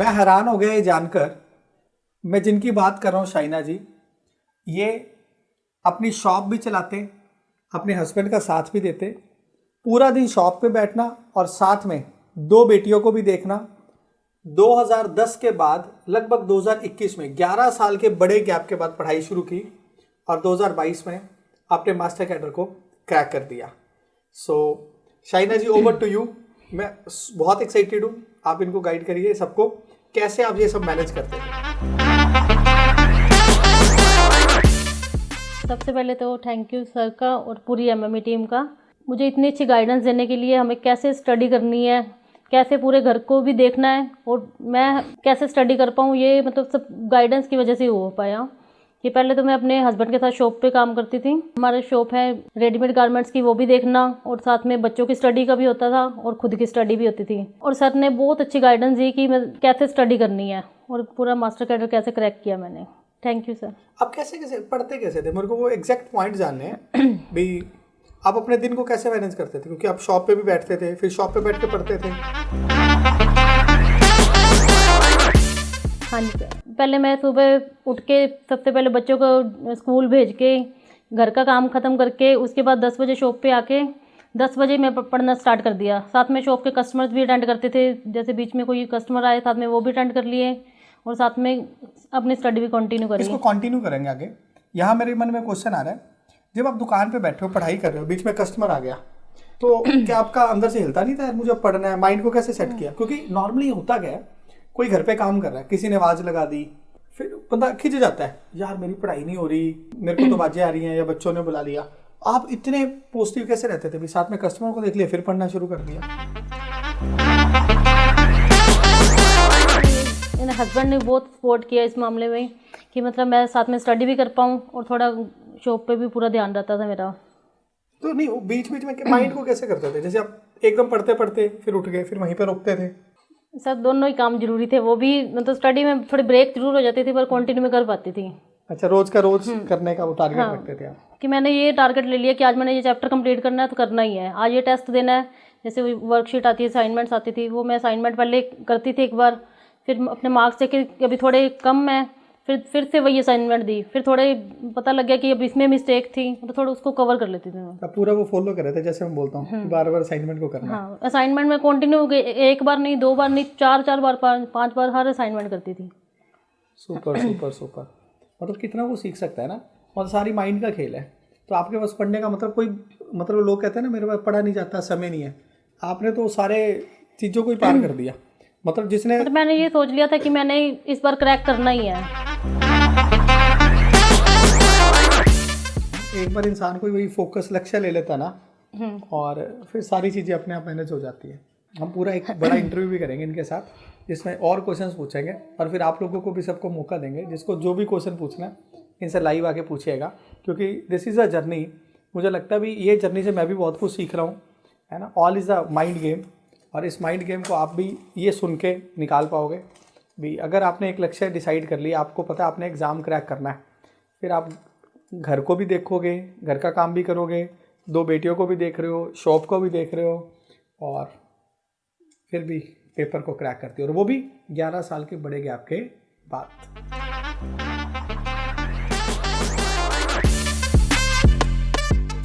मैं हैरान हो गया ये जानकर, मैं जिनकी बात कर रहा हूँ शाइना जी, ये अपनी शॉप भी चलाते, अपने हस्बैंड का साथ भी देते, पूरा दिन शॉप पे बैठना और साथ में दो बेटियों को भी देखना। 2010 के बाद लगभग 2021 में 11 साल के बड़े गैप के बाद पढ़ाई शुरू की और 2022 में आपने मास्टर कैडर को क्रैक कर दिया। सो शाइना जी, ओवर टू यू। मैं बहुत एक्साइटेड हूँ, आप इनको गाइड करिए सबको, कैसे आप ये सब मैनेज करते हैं। सबसे पहले तो थैंक यू सर का और पूरी एमएमई टीम का, मुझे इतनी अच्छी गाइडेंस देने के लिए। हमें कैसे स्टडी करनी है, कैसे पूरे घर को भी देखना है और मैं कैसे स्टडी कर पाऊँ, ये मतलब सब गाइडेंस की वजह से हो पाया। कि पहले तो मैं अपने हस्बैंड के साथ शॉप पे काम करती थी, हमारे शॉप है रेडीमेड गारमेंट्स की, वो भी देखना और साथ में बच्चों की स्टडी का भी होता था और खुद की स्टडी भी होती थी। और सर ने बहुत अच्छी गाइडेंस दी कि मैं कैसे स्टडी करनी है और पूरा मास्टर कैडर कैसे क्रैक किया मैंने। Thank you sir. आप कैसे पढ़ते कैसे थे, मेरे को वो एग्जैक्ट पॉइंट जानने हैं भाई। आप अपने दिन को कैसे मैनेज करते थे, क्योंकि आप शॉप पे भी बैठते थे, फिर शॉप पे बैठ के पढ़ते थे। हाँ जी सर, पहले मैं सुबह उठ के सबसे पहले बच्चों को स्कूल भेज के घर का काम ख़त्म करके उसके बाद 10 बजे शॉप पे आके 10 बजे मैं पढ़ना स्टार्ट कर दिया। साथ में शॉप के कस्टमर्स भी अटेंड करते थे, जैसे बीच में कोई कस्टमर आए साथ में वो भी अटेंड कर लिए और साथ में अपनी स्टडी भी कंटिन्यू करी। इसको कंटिन्यू करेंगे आगे। यहाँ मेरे मन में क्वेश्चन आ रहा है, जब आप दुकान पे बैठे हो पढ़ाई कर रहे हो, बीच में कस्टमर आ गया तो क्या आपका अंदर से हिलता नहीं था यार मुझे पढ़ना है, माइंड को कैसे सेट किया? क्योंकि नॉर्मली होता क्या है, कोई घर पे काम कर रहा है, किसी ने आवाज़ लगा दी, फिर बंदा खिंच जाता है, यार मेरी पढ़ाई नहीं हो रही, मेरे को तो आवाजें आ रही हैं या बच्चों ने बुला लिया। आप इतने पॉजिटिव कैसे रहते थे? भी साथ में कस्टमर को देख लिया फिर पढ़ना शुरू कर दिया। मेरे हस्बैंड ने बहुत सपोर्ट किया इस मामले में कि मतलब मैं साथ में स्टडी भी कर पाऊँ और थोड़ा शॉप पे भी पूरा ध्यान रहता था मेरा। तो नहीं, बीच बीच में माइंड को कैसे करते थे? जैसे आप एकदम पढ़ते पढ़ते फिर उठ गए, फिर वहीं पर रुकते थे? सर दोनों ही काम जरूरी थे, वो भी मतलब स्टडी में थोड़ी ब्रेक जरूर हो जाती थी पर कंटिन्यू में कर पाती थी। अच्छा, रोज का रोज करने का वो टारगेट रखते थे आप? कि मैंने ये टारगेट ले लिया कि आज मैंने ये चैप्टर कंप्लीट करना है तो करना ही है, आज ये टेस्ट देना है। जैसे वर्कशीट आती है, असाइनमेंट्स आती थी, वो मैं असाइनमेंट पहले करती थी एक बार, फिर अपने मार्क्स देख के अभी थोड़े कम है, फिर से वही असाइनमेंट दी, फिर थोड़े पता लग गया कि अब इसमें मिस्टेक थी तो थोड़ा उसको कवर कर लेती थी मैं। अब पूरा वो फॉलो कर रहे थे, जैसे मैं बोलता हूँ बार बार असाइनमेंट को करना। हाँ, असाइनमेंट में कंटिन्यू हो गई, एक बार नहीं, 2 बार नहीं, 4 बार, 5 बार हर असाइनमेंट करती थी। Super super super. मतलब कितना वो सीख सकता है ना, और सारी माइंड का खेल है। तो आपके पास पढ़ने का मतलब कोई मतलब, लोग कहते हैं ना मेरे पास पढ़ा नहीं जाता, समय नहीं है, आपने तो सारे चीज़ों को ही पार कर दिया। मतलब जिसने मतलब मैंने ये सोच लिया था कि मैंने इस बार क्रैक करना ही है। एक बार इंसान कोई वही फोकस लक्ष्य ले लेता ना, और फिर सारी चीज़ें अपने आप मैनेज हो जाती है। हम पूरा एक बड़ा इंटरव्यू भी करेंगे इनके साथ, जिसमें और क्वेश्चंस पूछेंगे और फिर आप लोगों को भी सबको मौका देंगे, जिसको जो भी क्वेश्चन पूछना है इनसे लाइव आके पूछिएगा, क्योंकि दिस इज़ अ जर्नी। मुझे लगता है भी ये जर्नी से मैं भी बहुत कुछ सीख रहा हूँ, है ना। All is a mind game, और इस माइंड गेम को आप भी ये सुन के निकाल पाओगे भी। अगर आपने एक लक्ष्य डिसाइड कर लिया, आपको पता है आपने एग्ज़ाम क्रैक करना है, फिर आप घर को भी देखोगे, घर का काम भी करोगे, 2 बेटियों को भी देख रहे हो, शॉप को भी देख रहे हो, और फिर भी पेपर को क्रैक करते हो, और वो भी 11 साल के बड़े गैप के बाद।